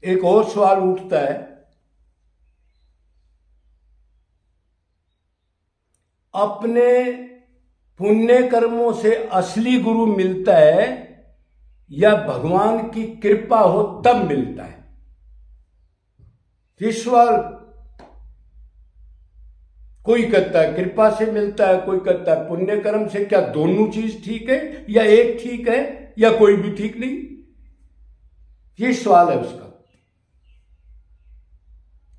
एक और सवाल उठता है, अपने पुण्य कर्मों से असली गुरु मिलता है या भगवान की कृपा हो तब मिलता है? ये सवाल, कोई कहता है कृपा से मिलता है, कोई कहता है पुण्य कर्म से। क्या दोनों चीज ठीक है या एक ठीक है या कोई भी ठीक नहीं? ये सवाल है उसका।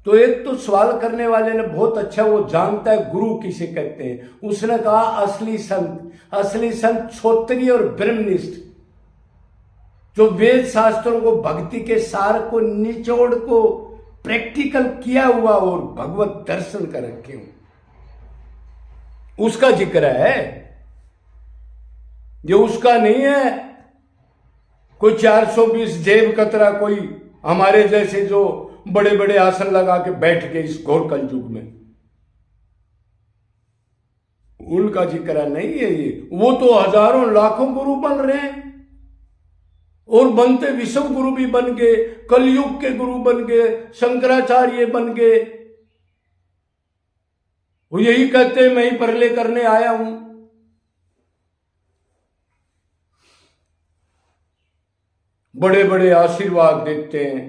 तो एक तो सवाल करने वाले ने बहुत अच्छा, वो जानता है गुरु किसे कहते हैं। उसने कहा असली संत। असली संत क्षोत्रिय और ब्रह्मनिष्ठ, जो वेद शास्त्रों को, भक्ति के सार को, निचोड़ को प्रैक्टिकल किया हुआ और भगवत दर्शन कर रखे हो, उसका जिक्र है। ये उसका नहीं है कोई 420 जेब कतरा, कोई हमारे जैसे जो बड़े बड़े आसन लगा के बैठ के इस घोर कलयुग में, उनका जिक्र नहीं है ये। वो तो हजारों लाखों गुरु बन रहे हैं और बनते विश्व गुरु भी बन गए, कलयुग के गुरु बन गए, शंकराचार्य बन गए। वो यही कहते हैं मैं ही परले करने आया हूं। बड़े बड़े आशीर्वाद देते हैं,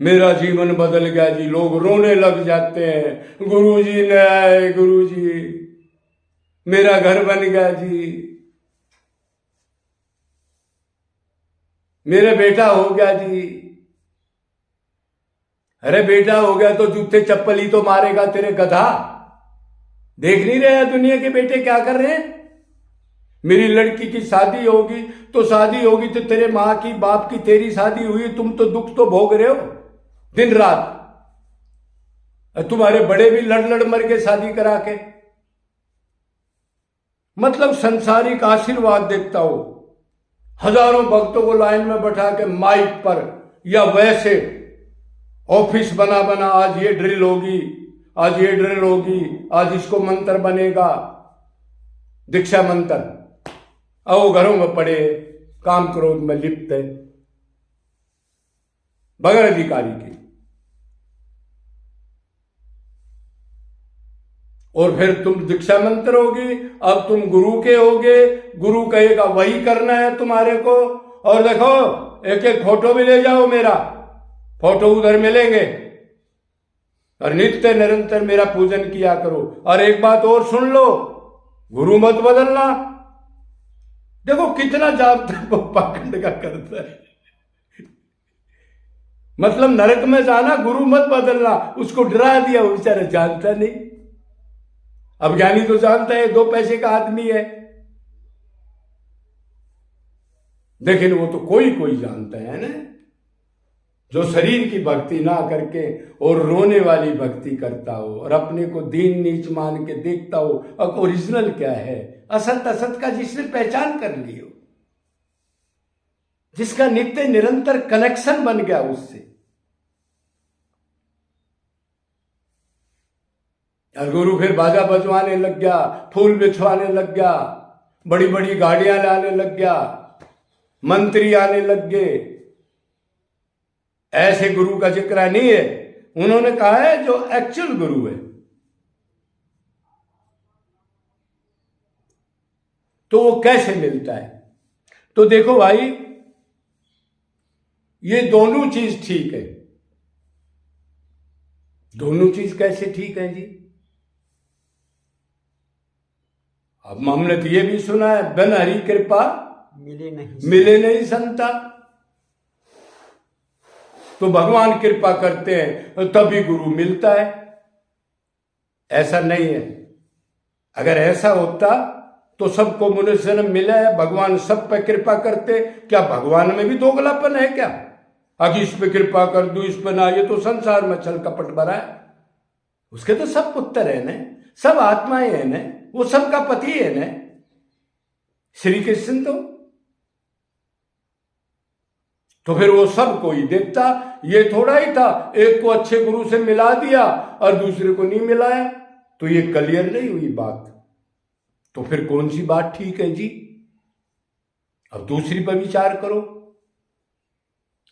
मेरा जीवन बदल गया जी, लोग रोने लग जाते हैं, गुरुजी ने आए, गुरुजी मेरा घर बन गया जी, मेरा बेटा हो गया जी। अरे बेटा हो गया तो जूते चप्पल ही तो मारेगा तेरे गधा। देख नहीं रहे दुनिया के बेटे क्या कर रहे हैं? मेरी लड़की की शादी होगी तो तेरे माँ की, बाप की, तेरी शादी हुई, तुम तो दुख तो भोग रहे हो दिन रात। तुम्हारे बड़े भी लड़ लड़ मर के शादी करा के। मतलब संसारिक आशीर्वाद देखता हो, हजारों भक्तों को लाइन में बैठा के माइक पर, या वैसे ऑफिस बना बना, आज ये ड्रिल होगी, आज ये ड्रिल होगी, आज इसको मंत्र बनेगा, दीक्षा मंत्र। आओ घरों में पड़े काम क्रोध में लिप्त है बगैर अधिकारी के। और फिर तुम दीक्षा मंत्र होगी, अब तुम गुरु के होगे, गुरु कहेगा वही करना है तुम्हारे को। और देखो एक एक फोटो भी ले जाओ, मेरा फोटो उधर मिलेंगे, और नित्य निरंतर मेरा पूजन किया करो। और एक बात और सुन लो, गुरु मत बदलना। देखो कितना जागता है, पाखंड का करता है। मतलब नरक में जाना, गुरु मत बदलना, उसको डरा दिया, वो बेचारा जानता नहीं। अब ज्ञानी तो जानता है 2 पैसे का आदमी है, लेकिन वो तो कोई कोई जानता है ना, जो शरीर की भक्ति ना करके और रोने वाली भक्ति करता हो, और अपने को दीन नीच मान के देखता हो। अब ओरिजिनल क्या है, असत असत का जिसने पहचान कर ली हो, जिसका नित्य निरंतर कनेक्शन बन गया उससे। और गुरु फिर बाजा बजवाने लग गया, फूल बिछवाने लग गया, बड़ी बड़ी गाड़ियां लाने लग गया, मंत्री आने लग गए। ऐसे गुरु का जिक्र नहीं है। उन्होंने कहा है जो एक्चुअल गुरु है। तो वो कैसे मिलता है? तो देखो भाई, ये दोनों चीज ठीक है। दोनों चीज कैसे ठीक है जी? अब हमने तो ये भी सुना है, बिन हरि कृपा मिले नहीं संता। तो भगवान कृपा करते हैं तभी गुरु मिलता है, ऐसा नहीं है। अगर ऐसा होता तो सबको मनुष्य जन्म मिला है, भगवान सब पे कृपा करते। क्या भगवान में भी दोगलापन है क्या? अगर इस पे कृपा कर दूं, इस पे ना, ये तो संसार में छल कपट भरा है। उसके तो सब पुत्र है न, सब आत्माएं है न, वो सबका पति है न, श्री कृष्ण। तो फिर वो सब को ही देखता। ये थोड़ा ही था एक को अच्छे गुरु से मिला दिया और दूसरे को नहीं मिलाया, तो ये क्लियर नहीं हुई बात। तो फिर कौन सी बात ठीक है जी? अब दूसरी पर विचार करो।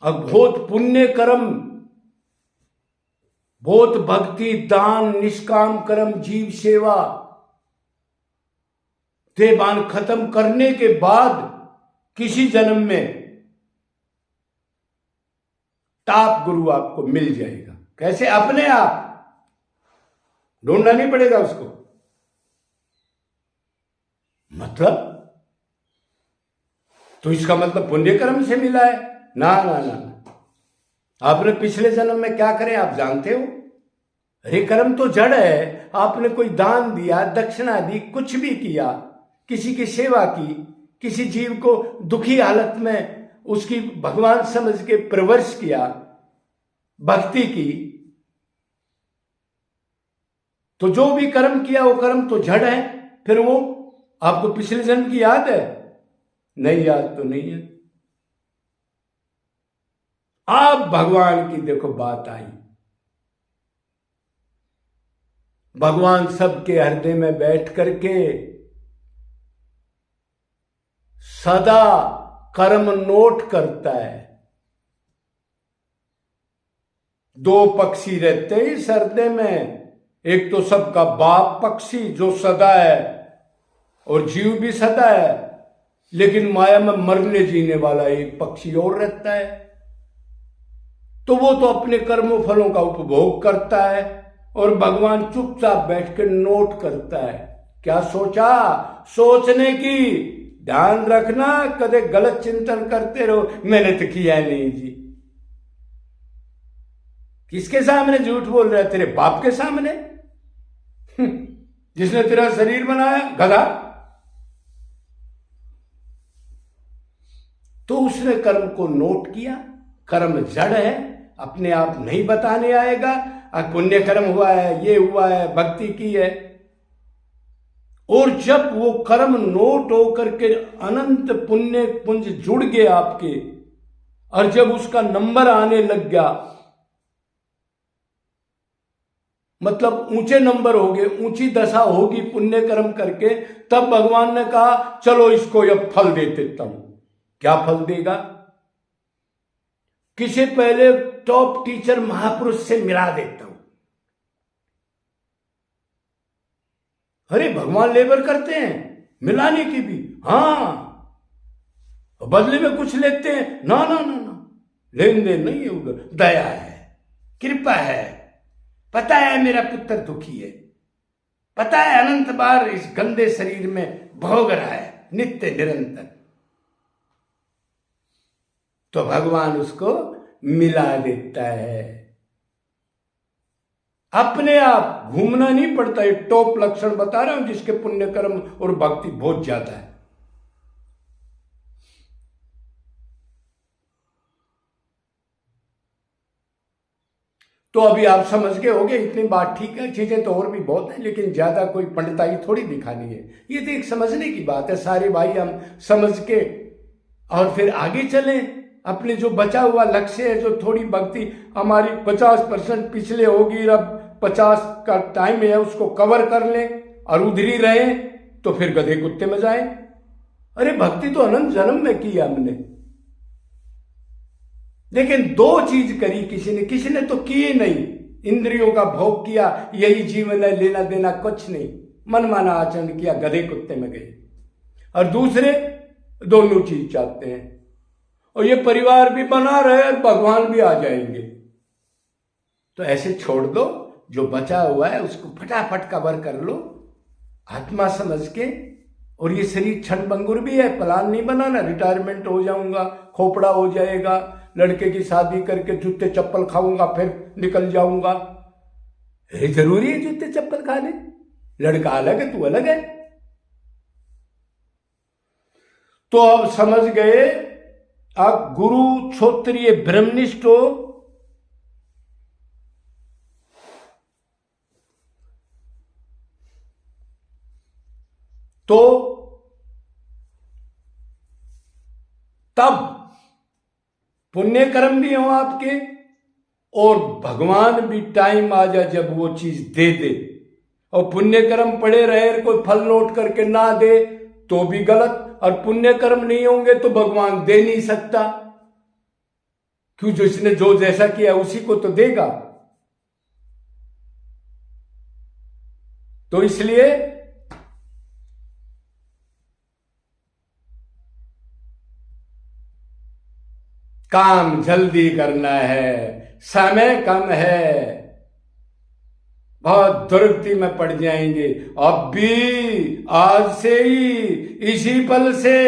अब बहुत पुण्य कर्म, बहुत भक्ति, दान, निष्काम कर्म, जीव सेवा, देहभान खत्म करने के बाद किसी जन्म में टाप गुरु आपको मिल जाएगा। कैसे? अपने आप, ढूंढना नहीं पड़ेगा उसको। मतलब तो इसका मतलब पुण्य कर्म से मिला है? ना ना ना ना। आपने पिछले जन्म में क्या करे आप जानते हो? अरे कर्म तो जड़ है। आपने कोई दान दिया, दक्षिणा दी, कुछ भी किया, किसी की सेवा की, किसी जीव को दुखी हालत में उसकी भगवान समझ के प्रवर्श किया, भक्ति की, तो जो भी कर्म किया वो कर्म तो जड़ है। फिर वो आपको पिछले जन्म की याद है? नहीं, याद तो नहीं है। आप भगवान की देखो बात आई, भगवान सबके हृदय में बैठ करके सदा कर्म नोट करता है। दो पक्षी रहते हैं इस हृदय में, एक तो सबका बाप पक्षी जो सदा है और जीव भी सदा है, लेकिन माया में मरने जीने वाला एक पक्षी और रहता है। तो वो तो अपने कर्मों फलों का उपभोग करता है और भगवान चुपचाप बैठ कर नोट करता है। क्या सोचा? सोचने की ध्यान रखना, कदे गलत चिंतन करते रहो मैंने तो किया नहीं जी। किसके सामने झूठ बोल रहा है? तेरे बाप के सामने, जिसने तेरा शरीर बनाया, गधा। तो उसने कर्म को नोट किया। कर्म जड़ है, अपने आप नहीं बताने आएगा। पुण्य कर्म हुआ है, ये हुआ है, भक्ति की है, और जब वो कर्म नोट होकर के अनंत पुण्य पुंज जुड़ गए आपके, और जब उसका नंबर आने लग गया, मतलब ऊंचे नंबर हो गए, ऊंची दशा होगी पुण्य कर्म करके, तब भगवान ने कहा चलो इसको अब फल दे देता हूं। क्या फल देगा? किसे पहले टॉप टीचर महापुरुष से मिला देता हूं। अरे भगवान लेबर करते हैं मिलाने की भी, हाँ, बदले में कुछ लेते हैं? ना ना ना ना, लेन देन नहीं है, उधर दया है, कृपा है। पता है मेरा पुत्र दुखी है, पता है अनंत बार इस गंदे शरीर में भोग रहा है नित्य निरंतर, तो भगवान उसको मिला देता है। अपने आप घूमना नहीं पड़ता। ये टॉप लक्षण बता रहा हूं जिसके पुण्य कर्म और भक्ति बहुत ज्यादा है। तो अभी आप समझ गए होंगे, इतनी बात ठीक है। चीजें तो और भी बहुत है, लेकिन ज्यादा कोई पंडिताई थोड़ी दिखानी है। ये तो एक समझने की बात है। सारे भाई हम समझ के और फिर आगे चलें। अपने जो बचा हुआ लक्ष्य है, जो थोड़ी भक्ति हमारी 50% पिछले होगी, अब 50 का टाइम है, उसको कवर कर लें और उधर ही रहें, तो फिर गधे कुत्ते में जाएं। अरे भक्ति तो अनंत जन्म में की हमने, लेकिन दो चीज करी किसी ने तो की नहीं। इंद्रियों का भोग किया, यही जीवन है, लेना देना कुछ नहीं, मनमाना आचरण किया, गधे कुत्ते में गए। और दूसरे दोनों चीज चाहते हैं, और ये परिवार भी बना रहे और भगवान भी आ जाएंगे। तो ऐसे छोड़ दो, जो बचा हुआ है उसको फटाफट कवर कर लो आत्मा समझ के। और ये शरीर क्षणभंगुर भी है, प्लान नहीं बनाना रिटायरमेंट हो जाऊंगा, खोपड़ा हो जाएगा, लड़के की शादी करके जूते चप्पल खाऊंगा फिर निकल जाऊंगा। जरूरी है जूते चप्पल खाने? लड़का अलग है, तू अलग है। तो अब समझ गए, आप गुरु क्षोत्रिय ब्रह्मनिष्ठ हो, तो तब पुण्य कर्म भी हो आपके, और भगवान भी टाइम आ जाए जब वो चीज दे दे। और पुण्य कर्म पड़े रहे, कोई फल नोट करके ना दे तो भी गलत, और पुण्य कर्म नहीं होंगे तो भगवान दे नहीं सकता, क्यों? जिसने जो जैसा किया उसी को तो देगा। तो इसलिए काम जल्दी करना है, समय कम है, बहुत दुर्गति में पड़ जाएंगे। अब भी आज से ही इसी पल से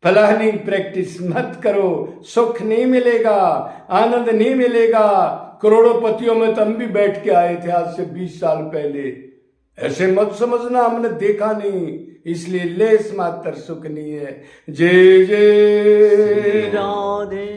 प्लानिंग प्रैक्टिस मत करो, सुख नहीं मिलेगा, आनंद नहीं मिलेगा। करोड़ों में तो हम भी बैठ के आए थे आज से 20 साल पहले। ऐसे मत समझना हमने देखा नहीं, इसलिए लेस मात्र सुख नहीं है। जय जय राधे।